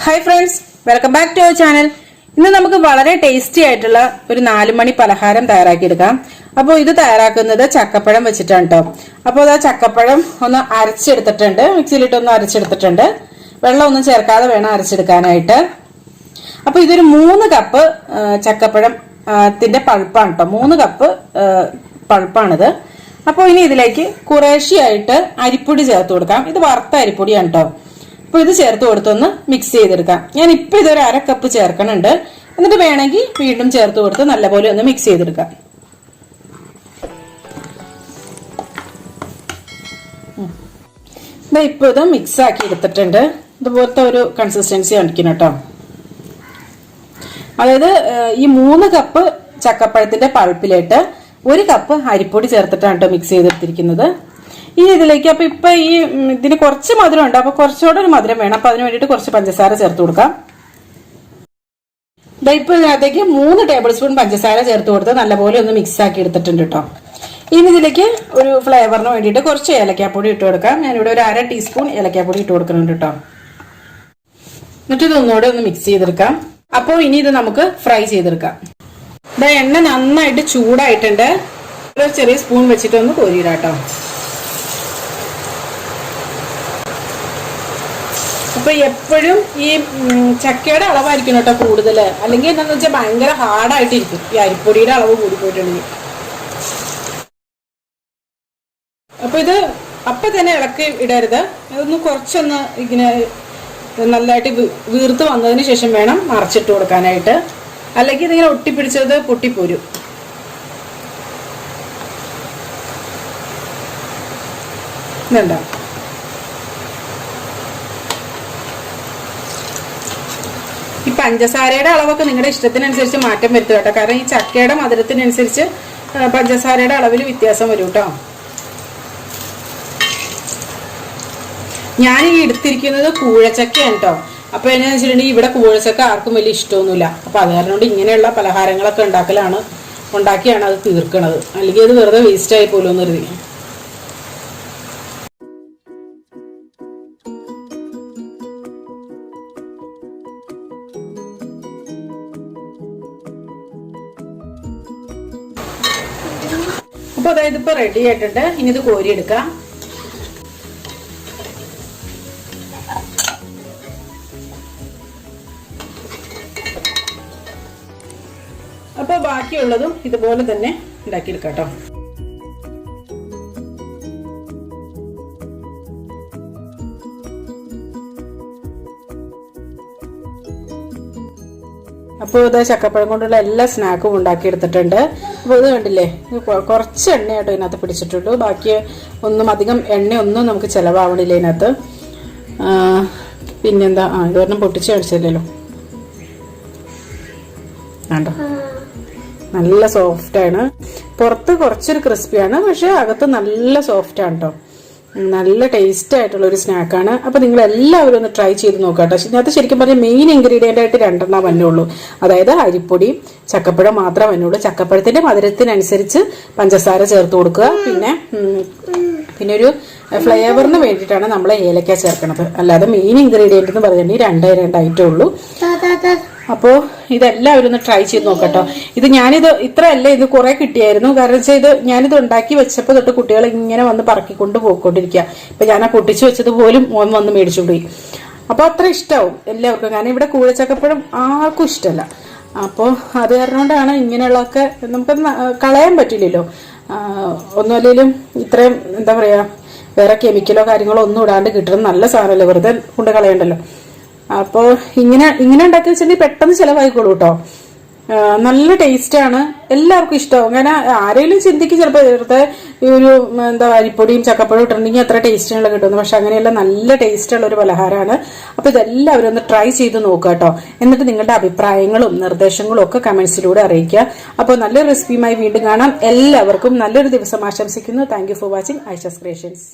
Hi friends, welcome back to our channel. ഇന്ന് നമുക്ക് വളരെ ടേസ്റ്റി ആയിട്ടുള്ള ഒരു 4 മണി പലഹാരം തയ്യാറാക്കി എടുക്കാം. അപ്പോൾ ഇത് തയ്യാറാക്കുന്നത് ചക്കപ്പഴം വെച്ചിട്ടാണ് ട്ടോ. അപ്പോൾ ആ ചക്കപ്പഴം ഒന്ന് അരച്ചെടുത്തിട്ടുണ്ട്, മിക്സിയിലിട്ട് ഒന്ന് അരച്ചെടുത്തിട്ടുണ്ട്. വെള്ളം ഒന്നും ചേർക്കാതെ വേണം അരച്ചെടുക്കാനായിട്ട്. അപ്പോൾ ഇതൊരു 3 കപ്പ് ചക്കപ്പഴത്തിന്റെ പൾപ്പാണ് ട്ടോ. 3 കപ്പ് പൾപ്പാണിത്. അപ്പോൾ ഇനി ഇതിലേക്ക് കുറേശ്ശെയായിട്ട് അരിപ്പൊടി ചേർത്ത് കൊടുക്കാം. ഇത് വറുത്ത അരിപ്പൊടിയാണ് ട്ടോ. അപ്പോൾ ഇത് ചേർത്ത് കൊടുത്തൊന്ന് മിക്സ് ചെയ്തെടുക്കാം. ഞാൻ ഇപ്പോൾ ഇതൊരു 1/2 കപ്പ് ചേർക്കണുണ്ട്. എന്നിട്ട് വേണമെങ്കിൽ വീണ്ടും ചേർത്ത് കൊടുത്ത് നല്ലപോലെ ഒന്ന് മിക്സ് ചെയ്തെടുക്കാം. ഇപ്പോൾ ഇത് മിക്സ് ആക്കി എടുത്തിട്ടുണ്ട്. ഇതുപോലത്തെ ഒരു കൺസിസ്റ്റൻസി കാണിക്കണം കേട്ടോ. അതായത് ഈ 3 കപ്പ് ചക്കപ്പഴത്തിന്റെ പൾപ്പിലിട്ട് 1 കപ്പ് അരിപ്പൊടി ചേർത്തിട്ടാണ് കേട്ടോ മിക്സ് ചെയ്തെടുത്തിരിക്കുന്നത്. ഈ ഇതിലേക്ക് അപ്പൊ ഇപ്പൊ ഈ ഇതിന് കുറച്ച് മധുരം ഉണ്ട്. അപ്പൊ കുറച്ചുകൂടെ ഒരു മധുരം വേണം. അപ്പൊ അതിന് വേണ്ടിയിട്ട് കുറച്ച് പഞ്ചസാര ചേർത്ത് കൊടുക്കാം. ഇപ്പൊ ഇതിനകത്തേക്ക് 3 ടേബിൾ സ്പൂൺ പഞ്ചസാര ചേർത്ത് കൊടുത്ത് നല്ലപോലെ ഒന്ന് മിക്സ് ആക്കി എടുത്തിട്ടുണ്ട് കേട്ടോ. ഇനി ഇതിലേക്ക് ഒരു ഫ്ലേവറിന് വേണ്ടിയിട്ട് കുറച്ച് ഏലക്കാപ്പൊടി ഇട്ട് കൊടുക്കാം. ഞാനിവിടെ ഒരു 1/2 ടീസ്പൂൺ ഏലക്കാപ്പൊടി ഇട്ട് കൊടുക്കുന്നുണ്ട് കേട്ടോ. എന്നിട്ട് ഇതൊന്നുകൂടെ ഒന്ന് മിക്സ് ചെയ്തെടുക്കാം. അപ്പോൾ ഇനി ഇത് നമുക്ക് ഫ്രൈ ചെയ്തെടുക്കാം. എണ്ണ നന്നായിട്ട് ചൂടായിട്ടുണ്ട്. ഒരു ചെറിയ സ്പൂൺ വെച്ചിട്ട് ഒന്ന് കോരിയിടാം കേട്ടോ. അപ്പൊ എപ്പോഴും ഈ ചക്കയുടെ അളവായിരിക്കും കേട്ടോ കൂടുതല്. അല്ലെങ്കിൽ എന്താന്ന് വെച്ചാൽ ഭയങ്കര ഹാർഡായിട്ടിരിക്കും ഈ അരിപ്പൊടിയുടെ അളവ് കൂടി പോയിട്ടുണ്ടെങ്കിൽ. അപ്പൊ ഇത് അപ്പൊ തന്നെ ഇളക്കി ഇടരുത്. ഇതൊന്ന് കുറച്ചൊന്ന് ഇങ്ങനെ നല്ലതായിട്ട് വീർത്ത് വന്നതിന് ശേഷം വേണം മറച്ചിട്ട് കൊടുക്കാനായിട്ട്. അല്ലെങ്കിൽ ഇതിങ്ങനെ ഒട്ടിപ്പിടിച്ചത് പൊട്ടിപ്പോരും. ഇതുണ്ടോ? ഈ പഞ്ചസാരയുടെ അളവൊക്കെ നിങ്ങളുടെ ഇഷ്ടത്തിനനുസരിച്ച് മാറ്റം വരുത്തുക കേട്ടോ. കാരണം ഈ ചക്കയുടെ മധുരത്തിനനുസരിച്ച് പഞ്ചസാരയുടെ അളവിൽ വ്യത്യാസം വരും കേട്ടോ. ഞാൻ ഈ എടുത്തിരിക്കുന്നത് കൂഴച്ചക്കയാണ് കേട്ടോ. അപ്പൊ എന്നാന്ന് വെച്ചിട്ടുണ്ടെങ്കിൽ ഇവിടെ കൂഴച്ചക്ക ആർക്കും വലിയ ഇഷ്ടമൊന്നുമില്ല. അപ്പൊ അത് കാരണം കൊണ്ട് ഇങ്ങനെയുള്ള പലഹാരങ്ങളൊക്കെ ഉണ്ടാക്കിയാണ് അത് തീർക്കണത്. അല്ലെങ്കിൽ അത് വെറുതെ വേസ്റ്റ് ആയി പോലും എന്ന് കരുതി. അപ്പൊ അതായത് ഇപ്പൊ റെഡി ആയിട്ടുണ്ട്. ഇനി ഇത് കോരിയെടുക്കാം. അപ്പൊ ബാക്കിയുള്ളതും ഇതുപോലെ തന്നെ ഉണ്ടാക്കിയെടുക്കാം കേട്ടോ. അപ്പോൾ ഇത് ചക്കപ്പഴം കൊണ്ടുള്ള എല്ലാ സ്നാക്കും ഉണ്ടാക്കിയെടുത്തിട്ടുണ്ട്. അപ്പോൾ ഇത് കണ്ടില്ലേ, കുറച്ച് എണ്ണയായിട്ടോ ഇതിനകത്ത് പിടിച്ചിട്ടുള്ളൂ. ബാക്കി ഒന്നും അധികം എണ്ണയൊന്നും നമുക്ക് ചിലവാവണില്ല ഇതിനകത്ത്. പിന്നെന്താ, ഇതൊരെണ്ണം പൊട്ടിച്ച് കാണിച്ചില്ലല്ലോ. കണ്ടോ, നല്ല സോഫ്റ്റാണ്. പുറത്ത് കുറച്ചൊരു ക്രിസ്പിയാണ്, പക്ഷെ അകത്ത് നല്ല സോഫ്റ്റാണ് കേട്ടോ. നല്ല ടേസ്റ്റ് ആയിട്ടുള്ള ഒരു സ്നാക്കാണ്. അപ്പൊ നിങ്ങൾ എല്ലാവരും ഒന്ന് ട്രൈ ചെയ്ത് നോക്കാട്ടോ. ഇതിനകത്ത് ശരിക്കും പറഞ്ഞാൽ മെയിൻ ഇൻഗ്രീഡിയന്റ് ആയിട്ട് 2 വന്നുള്ളൂ. അതായത് അരിപ്പൊടിയും ചക്കപ്പഴം മാത്രമേ വന്നുള്ളൂ. ചക്കപ്പഴത്തിന്റെ മധുരത്തിനനുസരിച്ച് പഞ്ചസാര ചേർത്ത് കൊടുക്കുക. പിന്നെ ഒരു ഫ്ലേവറിന് വേണ്ടിയിട്ടാണ് നമ്മൾ ഏലക്ക ചേർക്കണത്. അല്ലാതെ മെയിൻ ഇൻഗ്രീഡിയന്റ് എന്ന് പറഞ്ഞിട്ടുണ്ടെങ്കിൽ 2 ഐറ്റം ഉള്ളൂ. അപ്പോൾ ഇതെല്ലാവരും ഒന്ന് ട്രൈ ചെയ്ത് നോക്കട്ടോ. ഞാനിത് ഇത്രയല്ല, ഇത് കുറെ കിട്ടിയായിരുന്നു. കാരണം വെച്ചാൽ ഞാനിത് ഉണ്ടാക്കി വെച്ചപ്പോൾ തൊട്ട് കുട്ടികൾ ഇങ്ങനെ വന്ന് പറക്കിക്കൊണ്ട് പോയിക്കൊണ്ടിരിക്കുക. ഇപ്പൊ ഞാൻ ആ പൊട്ടിച്ചു വെച്ചത് പോലും മോൻ വന്ന് മേടിച്ചുകൊണ്ടുപോയി. അപ്പൊ അത്ര ഇഷ്ടമാവും എല്ലാവർക്കും. കാരണം ഇവിടെ കൂഴച്ചക്കപ്പഴം ആർക്കും ഇഷ്ടമല്ല. അപ്പോൾ അത് കാരണം കൊണ്ടാണ് ഇങ്ങനെയുള്ളതൊക്കെ നമുക്കത് കളയാൻ പറ്റില്ലല്ലോ. ഒന്നുമല്ലെങ്കിലും ഇത്രയും എന്താ പറയാ, വേറെ കെമിക്കലോ കാര്യങ്ങളോ ഒന്നും ഇടാണ്ട് കിട്ടുന്ന നല്ല സാധനമല്ലേ, വെറുതെ കൊണ്ട് കളയണ്ടല്ലോ. അപ്പോൾ ഇങ്ങനെ ഉണ്ടാക്കി വെച്ചിട്ടുണ്ടെങ്കിൽ പെട്ടെന്ന് ചിലവായിക്കോളൂ കേട്ടോ. നല്ല ടേസ്റ്റാണ്, എല്ലാവർക്കും ഇഷ്ടമാവും. അങ്ങനെ ആരെങ്കിലും ചിന്തിക്കും ചിലപ്പോൾ വെറുതെ ഈ ഒരു എന്താ അരിപ്പൊടിയും ചക്കപ്പഴം ഇട്ടിട്ടുണ്ടെങ്കിൽ അത്ര ടേസ്റ്റിനുള്ള കിട്ടുന്നു. പക്ഷെ അങ്ങനെയല്ല, നല്ല ടേസ്റ്റുള്ള ഒരു പലഹാരമാണ്. അപ്പോൾ ഇതെല്ലാവരും ഒന്ന് ട്രൈ ചെയ്ത് നോക്കുക കേട്ടോ. എന്നിട്ട് നിങ്ങളുടെ അഭിപ്രായങ്ങളും നിർദ്ദേശങ്ങളും ഒക്കെ കമന്റ്സിലൂടെ അറിയിക്കുക. അപ്പോൾ നല്ലൊരു റെസിപ്പിയുമായി വീണ്ടും കാണാം. എല്ലാവർക്കും നല്ലൊരു ദിവസം ആശംസിക്കുന്നു. Thank you for watching Aisha's creations.